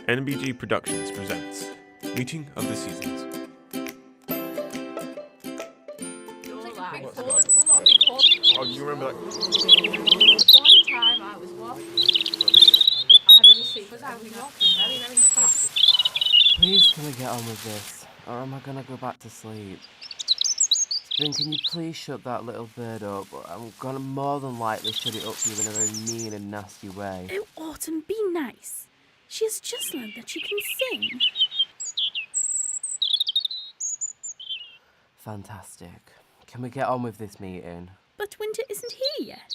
NBG Productions presents Meeting of the Seasons. Oh, you remember that? One time I was walking. I had a receipt because I was walking very, very fast. Please, can we get on with this? Or am I going to go back to sleep? Then can you please shut that little bird up? I'm going to more than likely shut it up for you in a very mean and nasty way. Oh, Autumn, be nice. She has just learned that she can sing. Fantastic. Can we get on with this meeting? But Winter isn't here yet.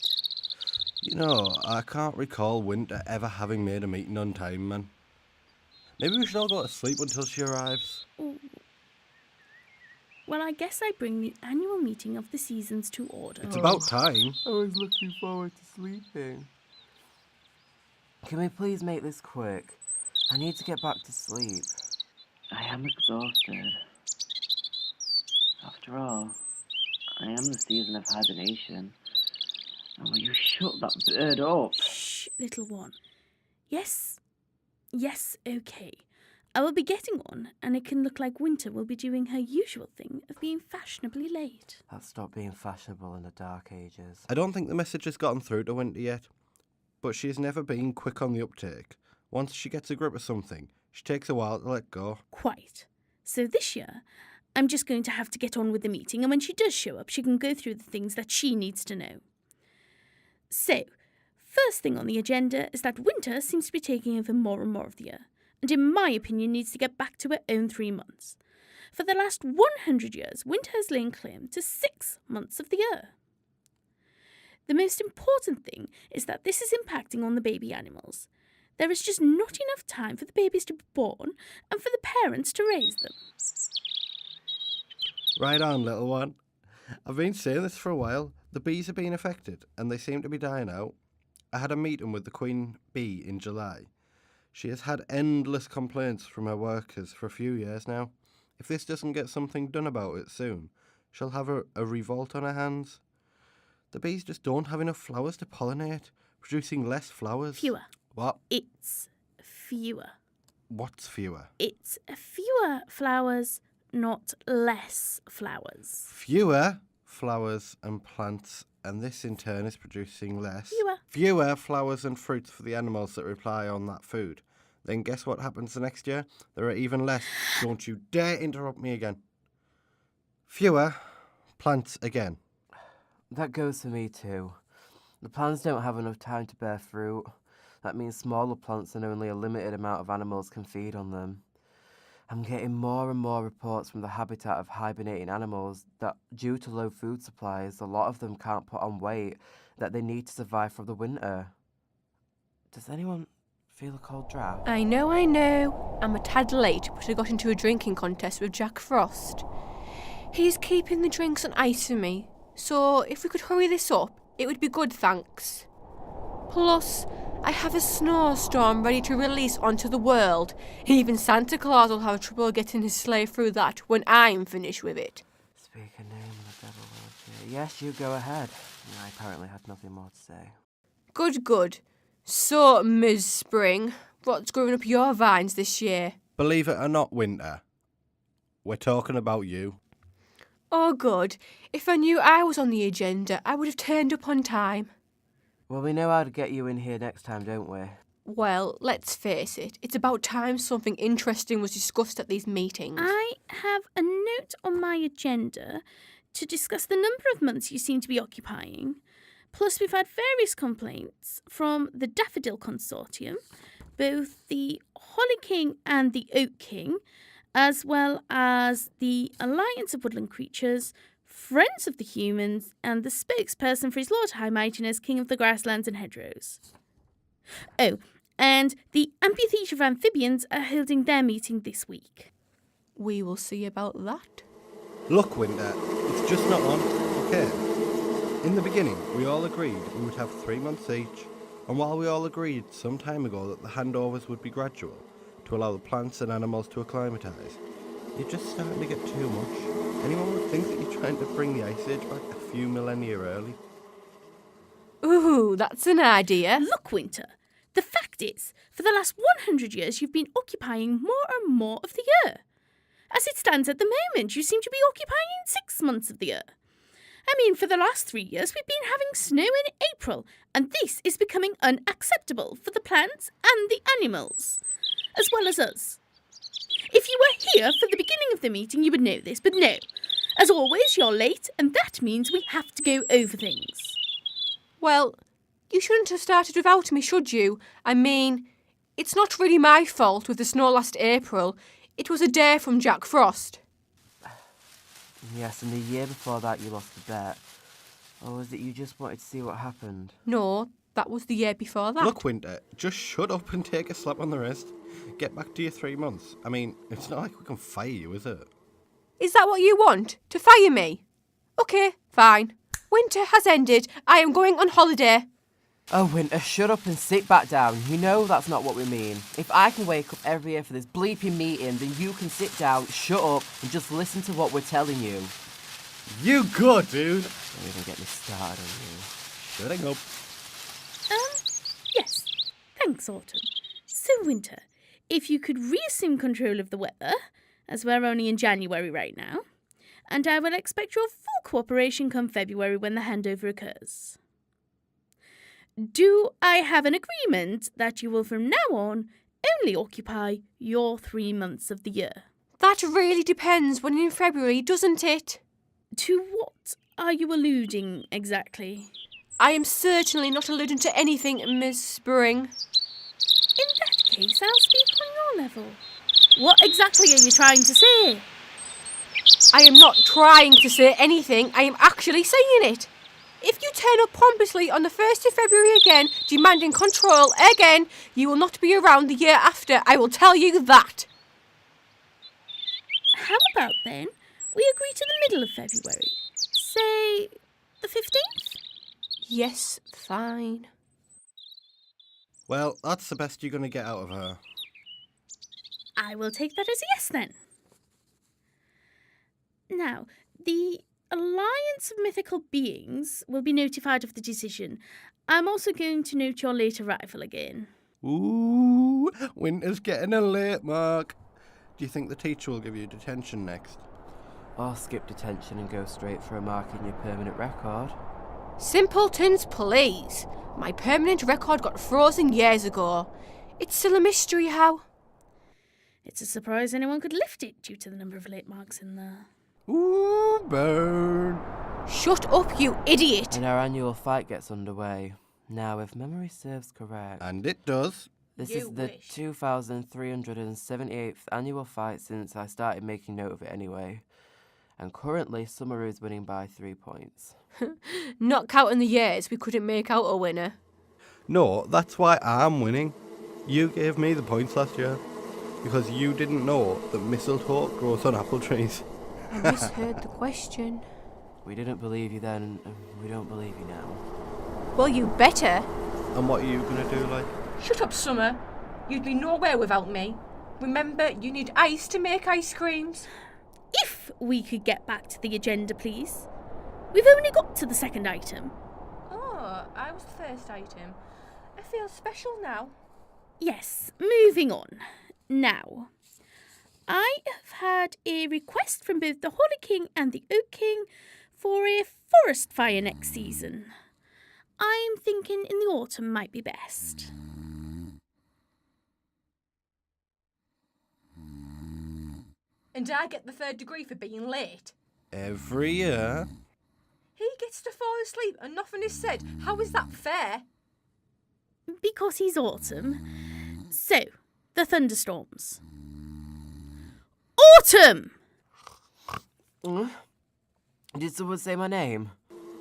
You know, I can't recall Winter ever having made a meeting on time, man. Maybe we should all go to sleep until she arrives. Oh. Well, I guess I bring the annual meeting of the seasons to order. It's about time. I was looking forward to sleeping. Can we please make this quick? I need to get back to sleep. I am exhausted. After all, I am the season of hibernation. And will you shut that bird up? Shh, little one. Yes, okay. I will be getting one, and it can look like Winter will be doing her usual thing of being fashionably late. That stopped being fashionable in the Dark Ages. I don't think the message has gotten through to Winter yet, but she has never been quick on the uptake. Once she gets a grip of something, she takes a while to let go. Quite. So this year, I'm just going to have to get on with the meeting, and when she does show up, she can go through the things that she needs to know. So, first thing on the agenda is that Winter seems to be taking over more and more of the year, and in my opinion needs to get back to her own 3 months. For the last 100 years, Winter has laid claim to 6 months of the year. The most important thing is that this is impacting on the baby animals. There is just not enough time for the babies to be born and for the parents to raise them. Right on, little one. I've been saying this for a while. The bees are being affected, and they seem to be dying out. I had a meeting with the queen bee in July. She has had endless complaints from her workers for a few years now. If this doesn't get something done about it soon, she'll have a revolt on her hands. The bees just don't have enough flowers to pollinate, producing less flowers. Fewer. What? It's fewer. What's fewer? It's fewer flowers, not less flowers. Fewer flowers and plants, and this in turn is producing less. Fewer flowers and fruits for the animals that rely on that food. Then guess what happens the next year? There are even less. Don't you dare interrupt me again. Fewer plants again. That goes for me too. The plants don't have enough time to bear fruit. That means smaller plants and only a limited amount of animals can feed on them. I'm getting more and more reports from the habitat of hibernating animals that due to low food supplies, a lot of them can't put on weight that they need to survive through the winter. Does anyone feel a cold draft? I know. I'm a tad late, but I got into a drinking contest with Jack Frost. He's keeping the drinks on ice for me, so if we could hurry this up, it would be good, thanks. Plus, I have a snowstorm ready to release onto the world. Even Santa Claus will have trouble getting his sleigh through that when I'm finished with it. Speak a name and the devil will appear. Yes, you go ahead. I apparently had nothing more to say. Good. So, Ms. Spring, what's growing up your vines this year? Believe it or not, Winter, we're talking about you. Oh, good. If I knew I was on the agenda, I would have turned up on time. Well, we know how to get you in here next time, don't we? Well, let's face it, it's about time something interesting was discussed at these meetings. I have a note on my agenda to discuss the number of months you seem to be occupying. Plus, we've had various complaints from the Daffodil Consortium, both the Holly King and the Oak King, as well as the Alliance of Woodland Creatures, Friends of the Humans, and the spokesperson for His Lord High Mightiness, King of the Grasslands and Hedgerows. Oh, and the Amphitheatre of Amphibians are holding their meeting this week. We will see about that. Look, Winter, it's just not on, okay? In the beginning, we all agreed we would have 3 months each, and while we all agreed some time ago that the handovers would be gradual, to allow the plants and animals to acclimatise, you're just starting to get too much. Anyone would think that you're trying to bring the Ice Age back a few millennia early. Ooh, that's an idea. Look, Winter, The fact is, for the last 100 years, you've been occupying more and more of the year. As it stands at the moment, you seem to be occupying 6 months of the year. I mean, for the last 3 years, we've been having snow in April, and this is becoming unacceptable for the plants and the animals, as well as us. If you were here for the beginning of the meeting, you would know this, but no. As always, you're late, and that means we have to go over things. Well, you shouldn't have started without me, should you? I mean, it's not really my fault with the snow last April. It was a dare from Jack Frost. Yes, and the year before that you lost the bet. Or was it you just wanted to see what happened? No, that was the year before that. Look, Winter, just shut up and take a slap on the wrist. Get back to your 3 months. I mean, it's not like we can fire you, is it? Is that what you want? To fire me? OK, fine. Winter has ended. I am going on holiday. Oh, Winter, shut up and sit back down. You know that's not what we mean. If I can wake up every year for this bleeping meeting, then you can sit down, shut up, and just listen to what we're telling you. You good, dude. Don't even get me started on you. Shutting up. Yes. Thanks, Autumn. So, Winter, if you could reassume control of the weather, as we're only in January right now, and I will expect your full cooperation come February when the handover occurs. Do I have an agreement that you will from now on only occupy your 3 months of the year? That really depends when in February, doesn't it? To what are you alluding exactly? I am certainly not alluding to anything, Miss Spring. In that case, I'll speak on your level. What exactly are you trying to say? I am not trying to say anything, I am actually saying it. If you turn up pompously on the 1st of February again, demanding control again, you will not be around the year after, I will tell you that. How about then we agree to the middle of February? Say the 15th? Yes, fine. Well, that's the best you're going to get out of her. I will take that as a yes then. Now, the Alliance of Mythical Beings will be notified of the decision. I'm also going to note your late arrival again. Ooh, Winter's getting a late mark. Do you think the teacher will give you detention next? Or skip detention and go straight for a mark in your permanent record. Simpletons, please. My permanent record got frozen years ago. It's still a mystery how. It's a surprise anyone could lift it due to the number of late marks in there. Ooh, burn. Shut up, you idiot. And our annual fight gets underway. Now, if memory serves correct, And it does. this You is the wish. 2,378th annual fight since I started making note of it anyway. And currently, Summer is winning by 3 points. Not counting the years we couldn't make out a winner. No, that's why I'm winning. You gave me the points last year. Because you didn't know that mistletoe grows on apple trees. I misheard the question. We didn't believe you then, and we don't believe you now. Well, you better. And what are you going to do, like? Shut up, Summer. You'd be nowhere without me. Remember, you need ice to make ice creams. If we could get back to the agenda, please. We've only got to the second item. Oh, I was the first item. I feel special now. Yes, moving on. Now, I have had a request from both the Holly King and the Oak King for a forest fire next season. I'm thinking in the autumn might be best. And I get the 3rd degree for being late. Every year. He gets to fall asleep and nothing is said. How is that fair? Because he's autumn. So, the thunderstorms. Autumn! Did someone say my name?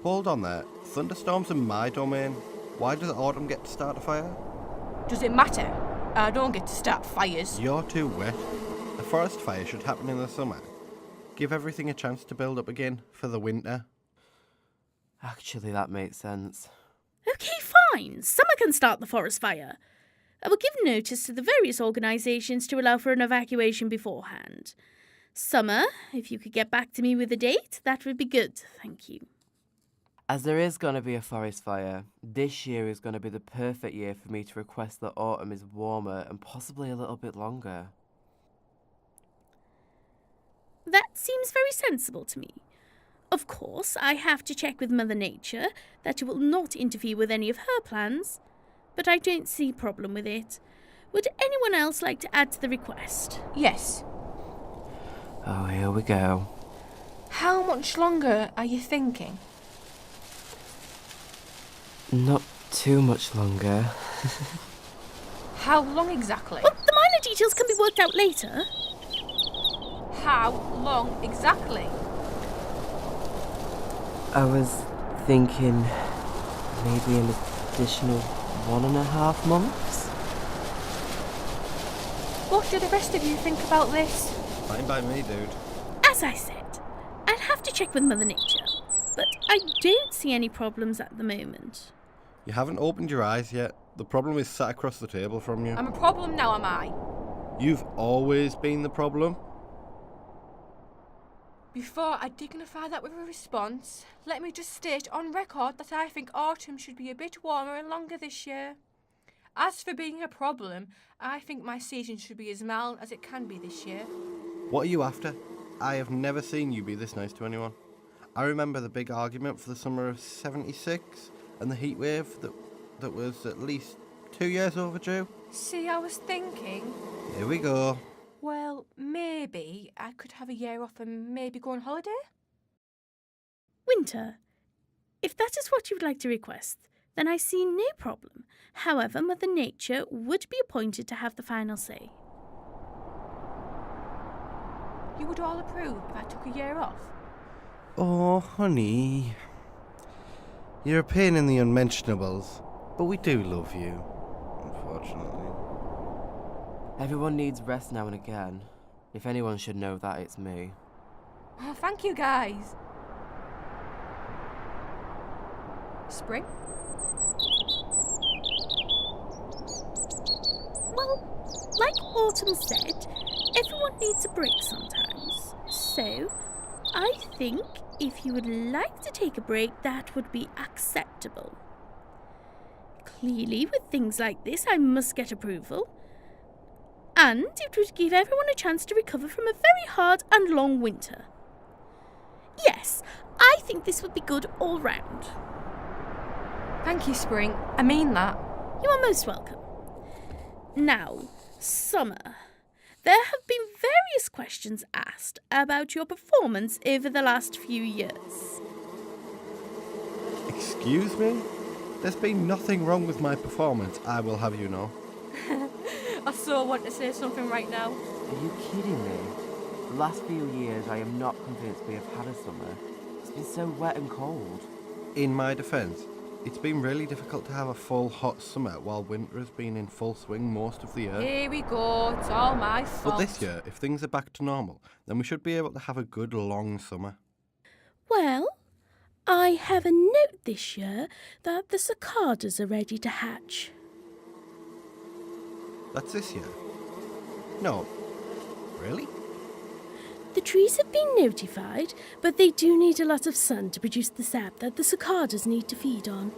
Hold on there. Thunderstorms in my domain. Why does Autumn get to start a fire? Does it matter? I don't get to start fires. You're too wet. A forest fire should happen in the summer. Give everything a chance to build up again for the winter. Actually, that makes sense. Okay, fine. Summer can start the forest fire. I will give notice to the various organisations to allow for an evacuation beforehand. Summer, if you could get back to me with a date, that would be good. Thank you. As there is going to be a forest fire, this year is going to be the perfect year for me to request that autumn is warmer and possibly a little bit longer. That seems very sensible to me. Of course, I have to check with Mother Nature that it will not interfere with any of her plans, but I don't see a problem with it. Would anyone else like to add to the request? Yes. Oh, here we go. How much longer are you thinking? Not too much longer. How long exactly? Well, the minor details can be worked out later. How long exactly? I was thinking maybe an additional 1.5 months. What do the rest of you think about this? Fine by me, dude. As I said, I'll have to check with Mother Nature, but I don't see any problems at the moment. You haven't opened your eyes yet. The problem is sat across the table from you. I'm a problem now, am I? You've always been the problem. Before I dignify that with a response, let me just state on record that I think autumn should be a bit warmer and longer this year. As for being a problem, I think my season should be as mild as it can be this year. What are you after? I have never seen you be this nice to anyone. I remember the big argument for the summer of 76 and the heat wave that was at least 2 years overdue. See, I was thinking, Here we go. well, maybe I could have a year off and maybe go on holiday? Winter, if that is what you would like to request, then I see no problem. However, Mother Nature would be appointed to have the final say. You would all approve if I took a year off? Oh, honey. You're a pain in the unmentionables, but we do love you, unfortunately. Everyone needs rest now and again. If anyone should know that, it's me. Oh, thank you, guys. Spring? Well, like Autumn said, everyone needs a break sometimes. So, I think if you would like to take a break, that would be acceptable. Clearly, with things like this, I must get approval. And it would give everyone a chance to recover from a very hard and long winter. Yes, I think this would be good all round. Thank you, Spring. I mean that. You are most welcome. Now, summer. There have been various questions asked about your performance over the last few years. Excuse me? There's been nothing wrong with my performance, I will have you know. I so want to say something right now. Are you kidding me? The last few years, I am not convinced we have had a summer. It's been so wet and cold. In my defence, it's been really difficult to have a full hot summer while winter has been in full swing most of the year. Here we go. It's all my fault. But this year, if things are back to normal, then we should be able to have a good long summer. Well, I have a note this year that the cicadas are ready to hatch. That's this year? No. Really? The trees have been notified, but they do need a lot of sun to produce the sap that the cicadas need to feed on.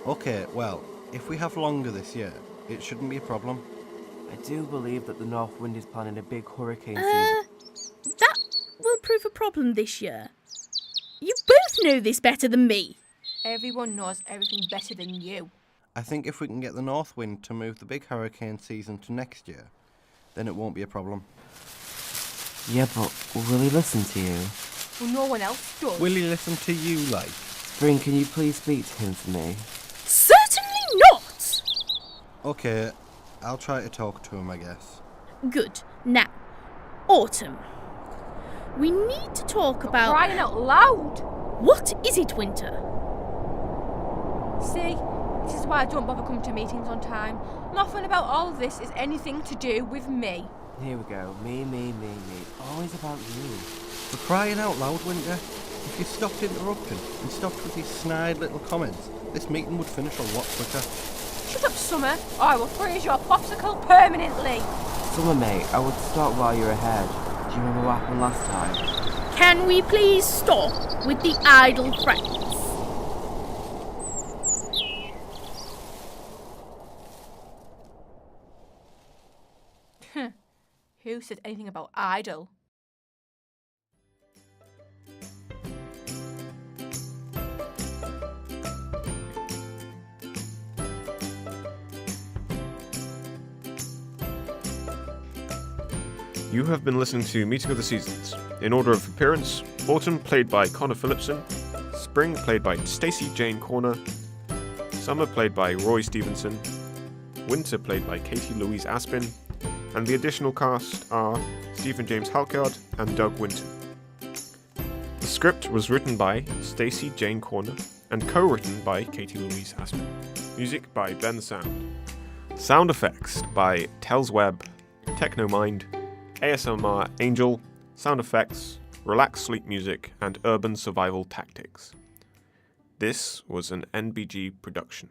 Okay, well, if we have longer this year, it shouldn't be a problem. I do believe that the North Wind is planning a big hurricane season. That will prove a problem this year. You both know this better than me. Everyone knows everything better than you. I think if we can get the North Wind to move the big hurricane season to next year, then it won't be a problem. Yeah, but will he listen to you? Well, no one else does. Will he listen to you, like? Spring, can you please speak to him for me? Certainly not! Okay, I'll try to talk to him, I guess. Good. Now, Autumn. We need to talk about... Crying out loud! What is it, Winter? See, this is why I don't bother coming to meetings on time. Nothing about all of this is anything to do with me. Here we go. Me. Always about you. For crying out loud, Winter, if you stopped interrupting and stopped with these snide little comments, this meeting would finish a lot quicker. Shut up, Summer, or I will freeze your popsicle permanently. Summer, mate, I would stop while you're ahead. Do you remember what happened last time? Can we please stop with the idle threats? Who said anything about idle? You have been listening to Meeting of the Seasons. In order of appearance, Autumn played by Connor Phillipson, Spring played by Stacey Jane Corner, Summer played by Roy Stephenson, Winter played by Katie Louise Aspin, and the additional cast are Stephen James Halkyard and Doug Winton. The script was written by Stacey Jane Corner and co-written by Katie Louise Aspin. Music by Ben Sound. Sound effects by Tells Web, Technomind, ASMR Angel, Sound Effects, Relax Sleep Music, and Urban Survival Tactics. This was an NBG production.